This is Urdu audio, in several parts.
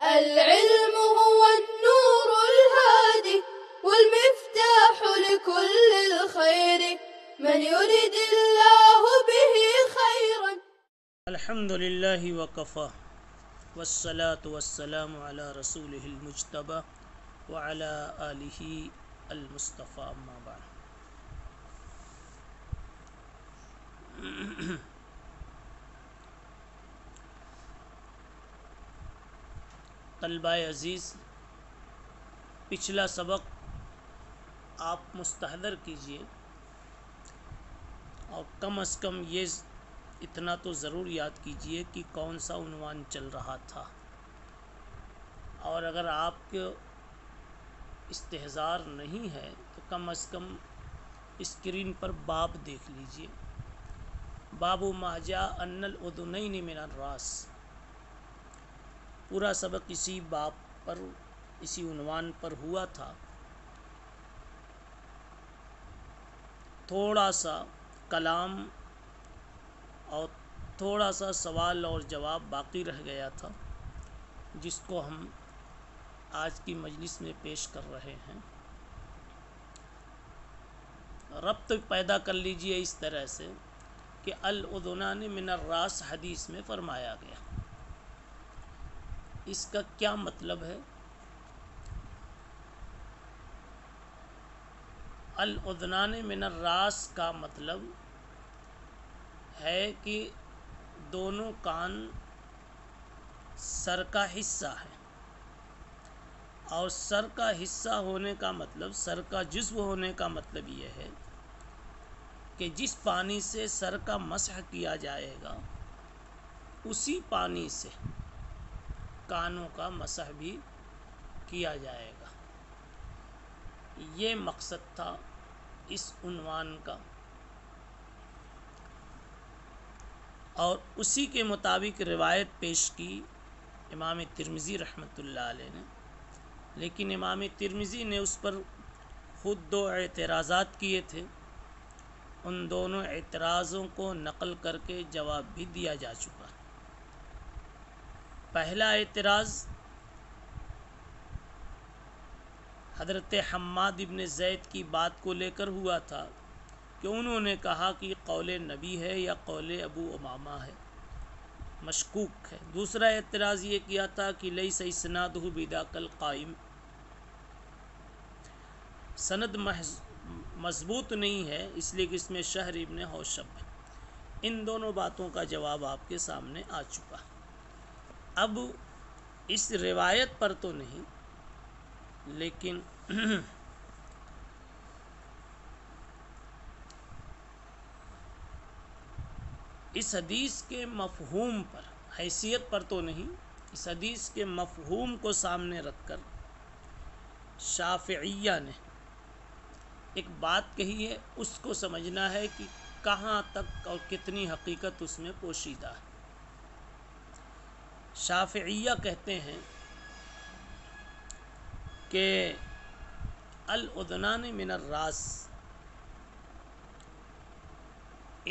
العلم هو النور الهادي والمفتاح لكل الخير من يرد الله به خيرا. الحمد لله وكفى والصلاة والسلام على رسوله المجتبى وعلى آله المصطفى. أما بعد، طلبہ عزیز، پچھلا سبق آپ مستحضر کیجئے اور کم از کم یہ اتنا تو ضرور یاد کیجئے کہ کون سا عنوان چل رہا تھا، اور اگر آپ کو استحضار نہیں ہے تو کم از کم اسکرین پر باب دیکھ لیجئے. باب ما جاء ان الاذنین من الراس. پورا سبق اسی باب پر، اسی عنوان پر ہوا تھا. تھوڑا سا کلام اور تھوڑا سا سوال اور جواب باقی رہ گیا تھا، جس کو ہم آج کی مجلس میں پیش کر رہے ہیں. ربط پیدا کر لیجئے اس طرح سے کہ الاذنان من الراس حدیث میں فرمایا گیا. اس کا کیا مطلب ہے؟ الاذنان من الراس کا مطلب ہے کہ دونوں کان سر کا حصہ ہے، اور سر کا حصہ ہونے کا مطلب، سر کا جزو ہونے کا مطلب یہ ہے کہ جس پانی سے سر کا مسح کیا جائے گا اسی پانی سے کانوں کا مسح بھی کیا جائے گا. یہ مقصد تھا اس عنوان کا، اور اسی کے مطابق روایت پیش کی امام ترمذی رحمۃ اللہ علیہ نے. لیکن امام ترمذی نے اس پر خود 2 اعتراضات کیے تھے. ان دونوں اعتراضوں کو نقل کر کے جواب بھی دیا جا چکا. پہلا اعتراض حضرت حماد ابن زید کی بات کو لے کر ہوا تھا کہ انہوں نے کہا کہ قول نبی ہے یا قول ابو امامہ ہے، مشکوک ہے. دوسرا اعتراض یہ کیا تھا کہ لیس اسنادہ بذاک القائم، سند مضبوط نہیں ہے، اس لیے کہ اس میں شہر ابن حوشب ہے. ان دونوں باتوں کا جواب آپ کے سامنے آ چکا. اب اس روایت پر تو نہیں، لیکن اس حدیث کے مفہوم پر، حیثیت پر تو نہیں، اس حدیث کے مفہوم کو سامنے رکھ کر شافعیہ نے ایک بات کہی ہے. اس کو سمجھنا ہے کہ کہاں تک اور کتنی حقیقت اس میں پوشیدہ ہے. شافعیہ کہتے ہیں کہ الاذنان من الراس،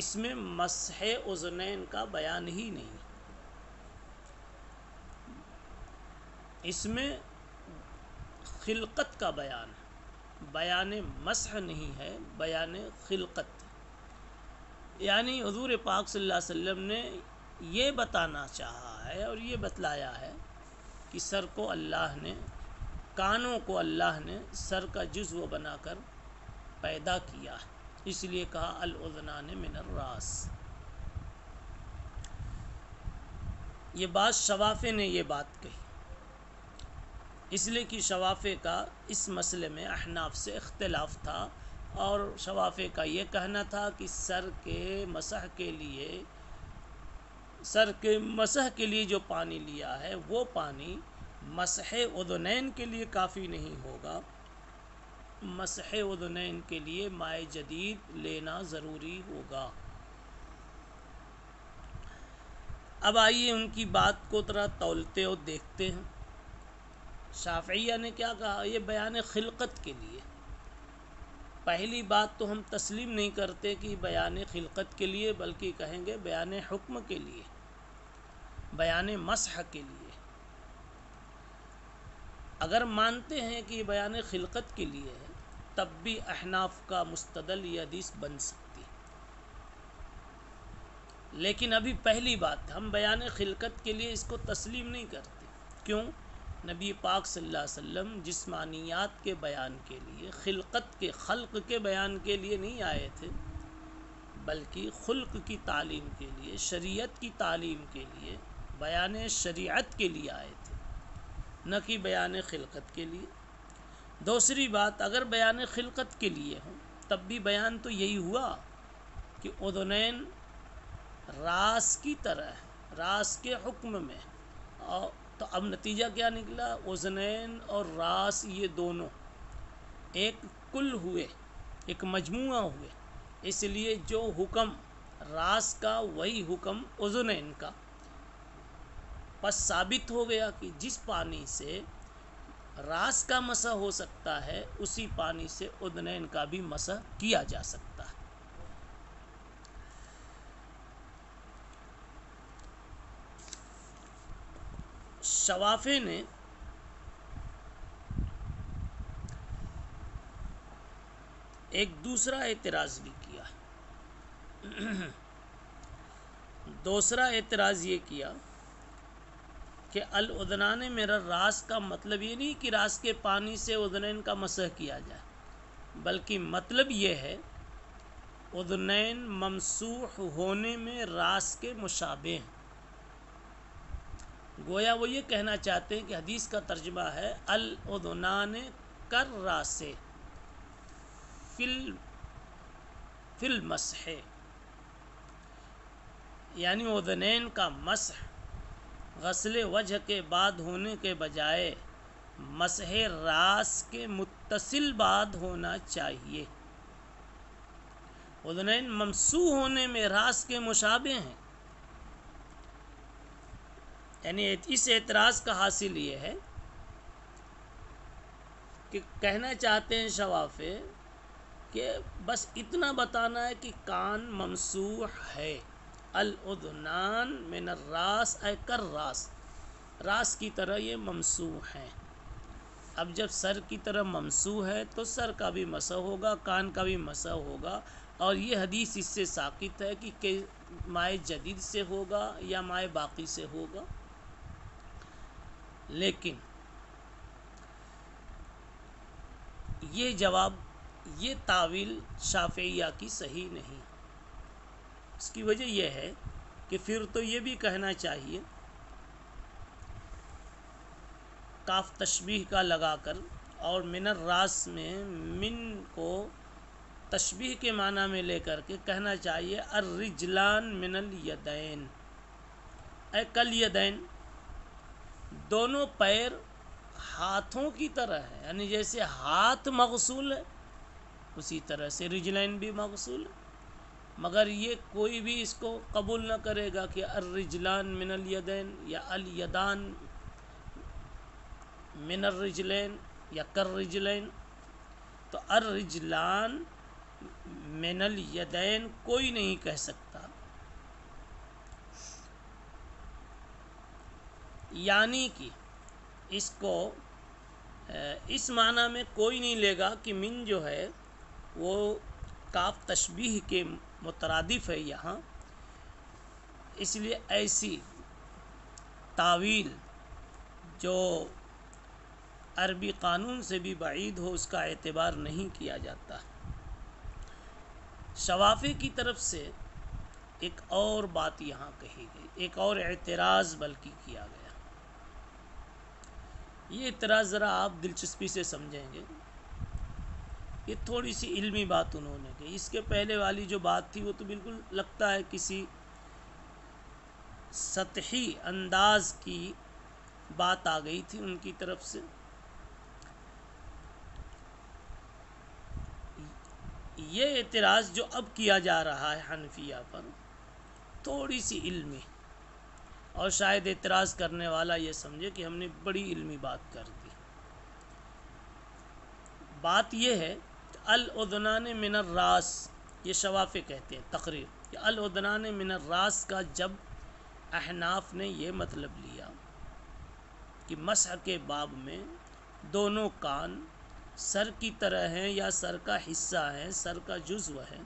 اس میں مسح اذنین کا بیان ہی نہیں، اس میں خلقت کا بیان ہے. بیان مسح نہیں ہے، بیان خلقت. یعنی حضور پاک صلی اللہ علیہ وسلم نے یہ بتانا چاہا ہے اور یہ بتلایا ہے کہ سر کو اللہ نے، کانوں کو اللہ نے سر کا جزو بنا کر پیدا کیا ہے. اس لیے کہا الاذنان من الراس. یہ بات شوافع نے یہ بات کہی، اس لیے کہ شوافع کا اس مسئلے میں احناف سے اختلاف تھا، اور شوافع کا یہ کہنا تھا کہ سر کے مسح کے لیے جو پانی لیا ہے وہ پانی مسح اذنین کے لیے کافی نہیں ہوگا. مسح اذنین کے لیے ماء جدید لینا ضروری ہوگا. اب آئیے ان کی بات کو ذرا تولتے اور دیکھتے ہیں. شافعیہ نے کیا کہا؟ یہ بیان خلقت کے لیے. پہلی بات تو ہم تسلیم نہیں کرتے کہ بیان خلقت کے لیے، بلکہ کہیں گے بیان حکم کے لیے، بیان مسح کے لیے. اگر مانتے ہیں کہ یہ بیان خلقت کے لیے ہے تب بھی احناف کا مستدل یہ حدیث بن سکتی ہے، لیکن ابھی پہلی بات ہم بیان خلقت کے لیے اس کو تسلیم نہیں کرتے۔ کیوں؟ نبی پاک صلی اللہ علیہ وسلم جسمانیات کے بیان کے لیے، خلقت کے خلق کے بیان کے لیے نہیں آئے تھے، بلکہ خلق کی تعلیم کے لیے، شریعت کی تعلیم کے لیے، بیان شریعت کے لیے آئے تھے، نہ کہ بیان خلقت کے لیے۔ دوسری بات، اگر بیان خلقت کے لیے ہوں تب بھی بیان تو یہی ہوا کہ اذنین راس کی طرح ہے، راس کے حکم میں، اور تو اب نتیجہ کیا نکلا؟ اذنین اور راس یہ دونوں ایک کل ہوئے، ایک مجموعہ ہوئے، اس لیے جو حکم راس کا وہی حکم اذنین کا، پس ثابت ہو گیا کہ جس پانی سے راس کا مسح ہو سکتا ہے اسی پانی سے اذنین کا بھی مسح کیا جا سکتا ہے۔ شوافی نے ایک دوسرا اعتراض بھی کیا، دوسرا اعتراض یہ کیا کہ الاذنان من الراس کا مطلب یہ نہیں کہ راس کے پانی سے اذنین کا مسح کیا جائے، بلکہ مطلب یہ ہے اذنین ممسوح ہونے میں راس کے مشابہ ہیں۔ گویا وہ یہ کہنا چاہتے ہیں کہ حدیث کا ترجمہ ہے الاذنان کالراس فی المسح، یعنی اذنین کا مسح غسل وجہ کے بعد ہونے کے بجائے مسح راس کے متصل بعد ہونا چاہیے۔ اذنین ممسوح ہونے میں راس کے مشابہ ہیں، یعنی اس اعتراض کا حاصل یہ ہے کہ کہنا چاہتے ہیں شوافی کہ بس اتنا بتانا ہے کہ کان ممسوح ہے، الاذنان من الراس اے کالراس، راس کی طرح یہ ممسوح ہیں۔ اب جب سر کی طرح ممسوح ہے تو سر کا بھی مسح ہوگا، کان کا بھی مسح ہوگا، اور یہ حدیث اس سے ثابت ہے کہ مائے جدید سے ہوگا یا مائے باقی سے ہوگا۔ لیکن یہ جواب، یہ تعویل شافعیہ کی صحیح نہیں۔ اس کی وجہ یہ ہے کہ پھر تو یہ بھی کہنا چاہیے کاف تشبیہ کا لگا کر، اور من الراس میں من کو تشبیہ کے معنی میں لے کر کے کہنا چاہیے الرجلان من الیدین اے کالیدین، دونوں پیر ہاتھوں کی طرح ہے، یعنی جیسے ہاتھ مغسول ہے اسی طرح سے رجلین بھی مغسول ہے، مگر یہ کوئی بھی اس کو قبول نہ کرے گا کہ الرجلان من الیدین یا الیدان من الرجلین یا کالرجلین، تو الرجلان من الیدین کوئی نہیں کہہ سکتا، یعنی کہ اس کو اس معنی میں کوئی نہیں لے گا کہ من جو ہے وہ کاف تشبیہ کے مترادف ہے یہاں، اس لیے ایسی تعویل جو عربی قانون سے بھی بعید ہو اس کا اعتبار نہیں کیا جاتا۔ شوافی کی طرف سے ایک اور بات یہاں کہی گئی، ایک اور اعتراض بلکہ کیا گیا۔ یہ اعتراض ذرا آپ دلچسپی سے سمجھیں گے، یہ تھوڑی سی علمی بات انہوں نے کی۔ اس کے پہلے والی جو بات تھی وہ تو بالکل لگتا ہے کسی سطحی انداز کی بات آ گئی تھی ان کی طرف سے۔ یہ اعتراض جو اب کیا جا رہا ہے حنفیہ پر تھوڑی سی علمی، اور شاید اعتراض کرنے والا یہ سمجھے کہ ہم نے بڑی علمی بات کر دی۔ بات یہ ہے کہ الاذنان من الراس، یہ شوافی کہتے ہیں تقریر کہ الاذنان من الراس کا جب احناف نے یہ مطلب لیا کہ مسح کے باب میں دونوں کان سر کی طرح ہیں یا سر کا حصہ ہے، سر کا جزو ہے،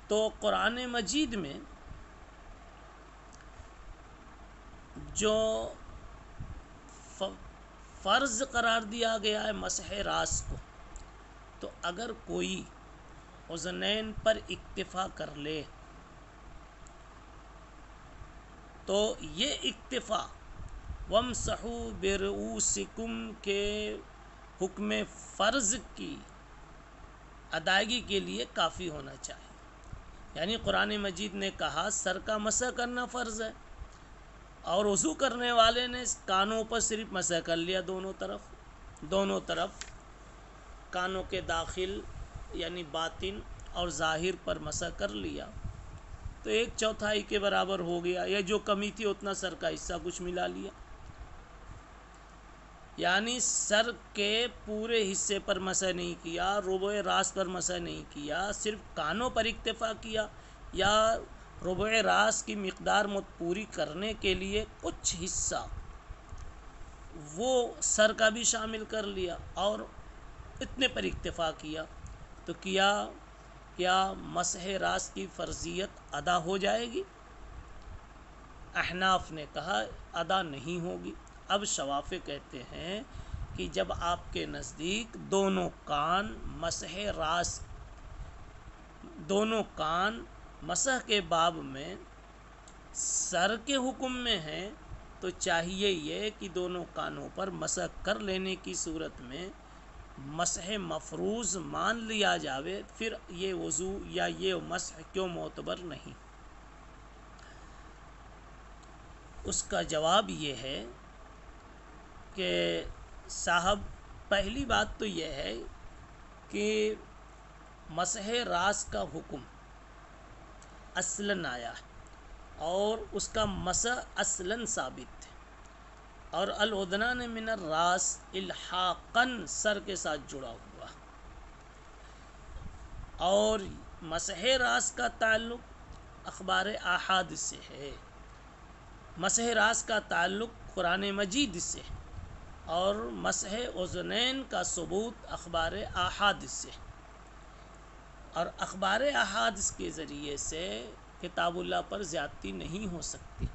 تو قرآن مجید میں جو فرض قرار دیا گیا ہے مسح راس کو، تو اگر کوئی اذنین پر اکتفا کر لے تو یہ اکتفا وَامْسَحُوا بِرُؤُوسِكُمْ کے حکم فرض کی ادائیگی کے لیے کافی ہونا چاہیے۔ یعنی قرآن مجید نے کہا سر کا مسح کرنا فرض ہے، اور وضو کرنے والے نے کانوں پر صرف مسح کر لیا، دونوں طرف کانوں کے داخل یعنی باطن اور ظاہر پر مسح کر لیا، تو 1/4 کے برابر ہو گیا، یا جو کمی تھی اتنا سر کا حصہ کچھ ملا لیا۔ یعنی سر کے پورے حصے پر مسح نہیں کیا، ربع راس پر مسح نہیں کیا، صرف کانوں پر اکتفا کیا، یا ربع راس کی مقدار پوری کرنے کے لیے کچھ حصہ وہ سر کا بھی شامل کر لیا اور اتنے پر اکتفا کیا، تو کیا مسح راس کی فرضیت ادا ہو جائے گی؟ احناف نے کہا ادا نہیں ہوگی۔ اب شوافع کہتے ہیں کہ جب آپ کے نزدیک دونوں کان مسح کے باب میں سر کے حکم میں ہیں، تو چاہیے یہ کہ دونوں کانوں پر مسح کر لینے کی صورت میں مسح مفروض مان لیا جاوے، پھر یہ وضو یا یہ مسح کیوں معتبر نہیں؟ اس کا جواب یہ ہے کہ صاحب پہلی بات تو یہ ہے کہ مسح راس کا حکم اصلاً آیا اور اس کا مسح اصلاً ثابت ہے، اور الاذنان من الراس الحاقاً سر کے ساتھ جڑا ہوا، اور مسح راس کا تعلق اخبار احاد سے ہے، مسح راس کا تعلق قرآن مجید سے، اور مسح اذنین کا ثبوت اخبار احاد سے، اور اخبار احاد کے ذریعے سے کتاب اللہ پر زیادتی نہیں ہو سکتی،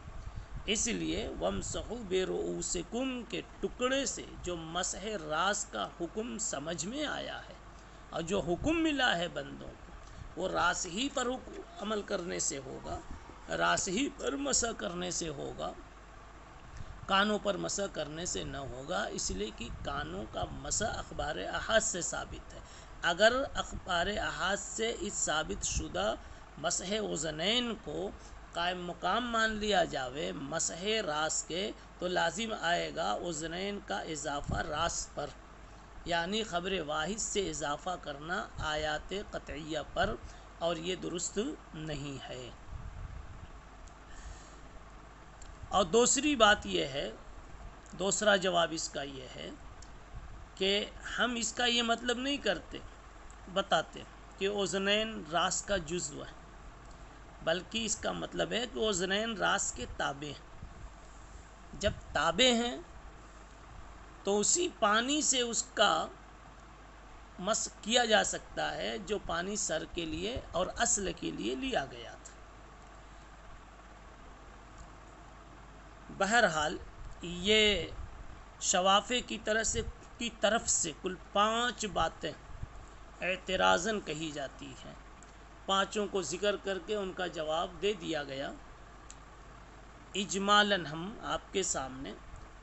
اس لیے وَامْسَحُوا بِرُؤُوسِكُمْ کے ٹکڑے سے جو مسح راس کا حکم سمجھ میں آیا ہے اور جو حکم ملا ہے بندوں کو، وہ راس ہی پر عمل کرنے سے ہوگا، راس ہی پر مسح کرنے سے ہوگا، کانوں پر مسح کرنے سے نہ ہوگا، اس لیے کہ کانوں کا مسح اخبار احاد سے ثابت ہے۔ اگر اخبار احاد اس ثابت شدہ مسح اذنین کو قائم مقام مان لیا جاوے مسح راس کے، تو لازم آئے گا اذنین کا اضافہ راس پر، یعنی خبر واحد سے اضافہ کرنا آیات قطعیہ پر، اور یہ درست نہیں ہے۔ اور دوسری بات یہ ہے، دوسرا جواب اس کا یہ ہے کہ ہم اس کا یہ مطلب نہیں بتاتے کہ اذنین راس کا جزو ہے، بلکہ اس کا مطلب ہے کہ اذنین راس کے تابع ہیں۔ جب تابع ہیں تو اسی پانی سے اس کا مسح کیا جا سکتا ہے جو پانی سر کے لیے اور اصل کے لیے لیا گیا تھا۔ بہرحال یہ شوافع کی طرف سے کل 5 باتیں اعتراضاً کہی جاتی ہیں، 5 کو ذکر کر کے ان کا جواب دے دیا گیا۔ اجمالاً ہم آپ کے سامنے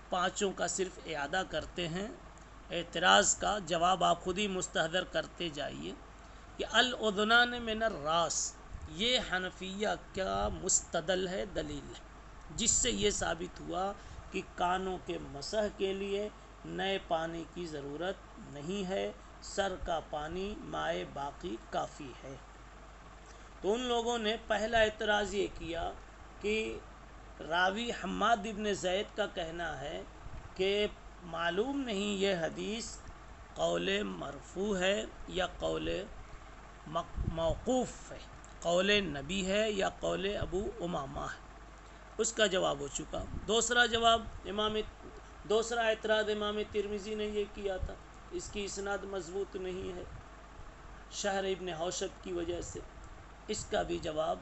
5 کا صرف اعادہ کرتے ہیں، اعتراض کا جواب آپ خود ہی مستحضر کرتے جائیے کہ الاذنان من الراس یہ حنفیہ کا مستدل ہے، دلیل ہے، جس سے یہ ثابت ہوا کہ کانوں کے مسح کے لیے نئے پانی کی ضرورت نہیں ہے، سر کا پانی مائع باقی کافی ہے۔ تو ان لوگوں نے پہلا اعتراض یہ کیا کہ راوی حماد ابن زید کا کہنا ہے کہ معلوم نہیں یہ حدیث قول مرفوع ہے یا قول موقوف ہے، قول نبی ہے یا قول ابو امامہ ہے۔ اس کا جواب ہو چکا۔ دوسرا جواب دوسرا اعتراض امام ترمذی نے یہ کیا تھا، اس کی اسناد مضبوط نہیں ہے شہر ابن حوشب کی وجہ سے، اس کا بھی جواب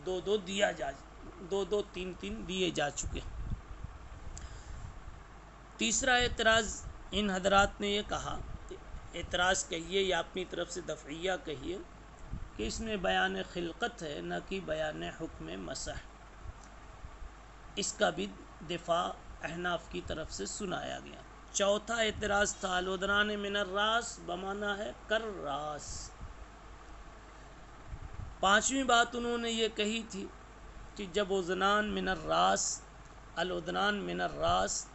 دو تین دیے جا چکے۔ تیسرا اعتراض ان حضرات نے یہ کہا، اعتراض کہیے یا اپنی طرف سے دفعیہ کہیے، کہ اس میں بیان خلقت ہے نہ کہ بیان حکم مسح، اس کا بھی دفاع احناف کی طرف سے سنایا گیا۔ چوتھا اعتراض تھا الودنان من الراس بمعنی ہے کر راس۔ پانچویں بات انہوں نے یہ کہی تھی کہ جب اذنان من الراس، الودنان من الراس،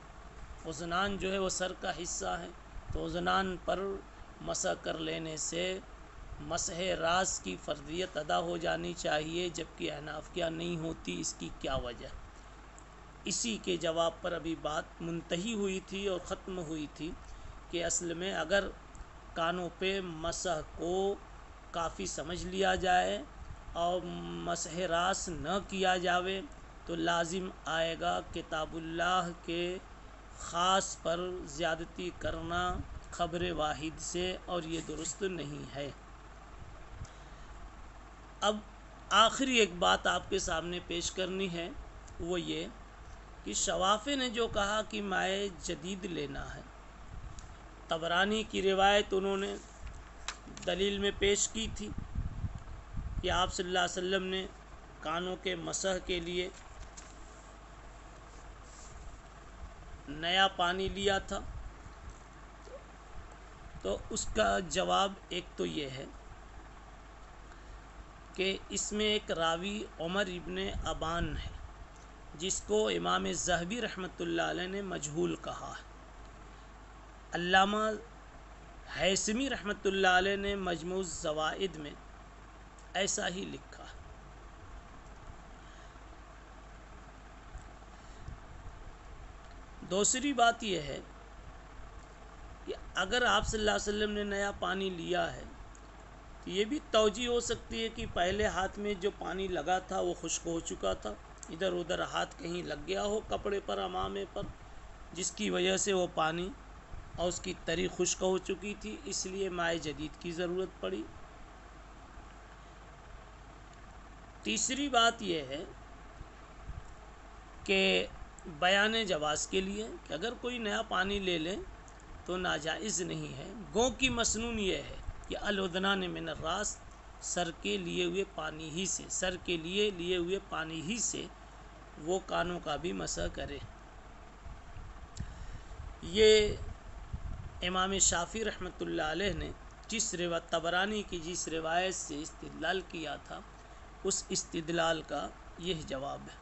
اذنان جو ہے وہ سر کا حصہ ہے، تو اذنان پر مسح کر لینے سے مسح راس کی فرضیت ادا ہو جانی چاہیے، جبکہ احناف کیا نہیں ہوتی، اس کی کیا وجہ؟ اسی کے جواب پر ابھی بات منتہی ہوئی تھی اور ختم ہوئی تھی کہ اصل میں اگر کانوں پہ مسح کو کافی سمجھ لیا جائے اور مسح راس نہ کیا جاوے تو لازم آئے گا کتاب اللہ کے خاص پر زیادتی کرنا خبر واحد سے، اور یہ درست نہیں ہے۔ اب آخری ایک بات آپ کے سامنے پیش کرنی ہے، وہ یہ کہ شوافی نے جو کہا کہ مائع جدید لینا ہے، طبرانی کی روایت انہوں نے دلیل میں پیش کی تھی کہ آپ صلی اللہ علیہ وسلم نے کانوں کے مسح کے لیے نیا پانی لیا تھا، تو اس کا جواب ایک تو یہ ہے کہ اس میں ایک راوی عمر ابن ابان ہے جس کو امام ذہبی رحمۃ اللہ علیہ نے مجہول کہا ہے۔ علامہ ہیثمی رحمۃ اللہ علیہ نے مجموع الزوائد میں ایسا ہی لکھا ہے۔ دوسری بات یہ ہے کہ اگر آپ صلی اللہ علیہ وسلم نے نیا پانی لیا ہے تو یہ بھی توجیہ ہو سکتی ہے کہ پہلے ہاتھ میں جو پانی لگا تھا وہ خشک ہو چکا تھا، ادھر ادھر ہاتھ کہیں لگ گیا ہو کپڑے پر، امامے پر، جس کی وجہ سے وہ پانی اور اس کی تری خشک ہو چکی تھی، اس لیے مائع جدید کی ضرورت پڑی۔ تیسری بات یہ ہے کہ بیان جواز کے لیے کہ اگر کوئی نیا پانی لے لے تو ناجائز نہیں ہے، گو کی مسنون یہ ہے کہ الودنان من الراس، سر کے لیے ہوئے پانی ہی سے، سر کے لیے ہوئے پانی ہی سے وہ کانوں کا بھی مسح کرے۔ یہ امام شافعی رحمۃ اللہ علیہ نے جس روایت طبرانی کی جس روایت سے استدلال کیا تھا، اس استدلال کا یہ جواب ہے۔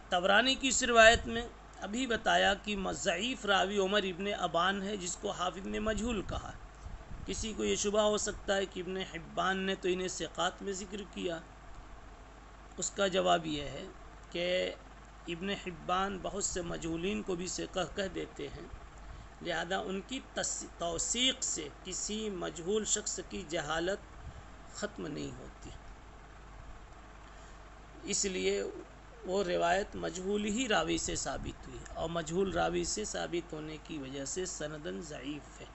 طبرانی کی اس روایت میں ابھی بتایا کہ ضعیف راوی عمر ابن ابان ہے جس کو حافظ نے مجہول کہا۔ کسی کو یہ شبہ ہو سکتا ہے کہ ابن حبان نے تو انہیں ثقات میں ذکر کیا، اس کا جواب یہ ہے کہ ابن حبان بہت سے مجہولین کو بھی ثقہ کہہ دیتے ہیں، لہذا ان کی توثیق سے کسی مجہول شخص کی جہالت ختم نہیں ہوتی، اس لیے وہ روایت مجہول ہی راوی سے ثابت ہوئی، اور مجہول راوی سے ثابت ہونے کی وجہ سے سندن ضعیف ہے،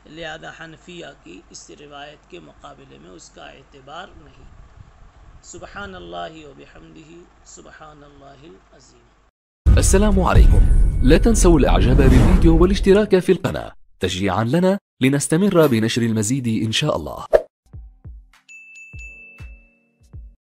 لہذا حنفیہ کی اس روایت کے مقابلے میں اس کا اعتبار نہیں۔ سبحان اللہ و بحمدہ سبحان اللہ العظیم۔ السلام عليكم، لا تنسوا الاعجاب بالفيديو والاشتراك في القناة تشجيعا لنا لنستمر بنشر المزيد إن شاء الله.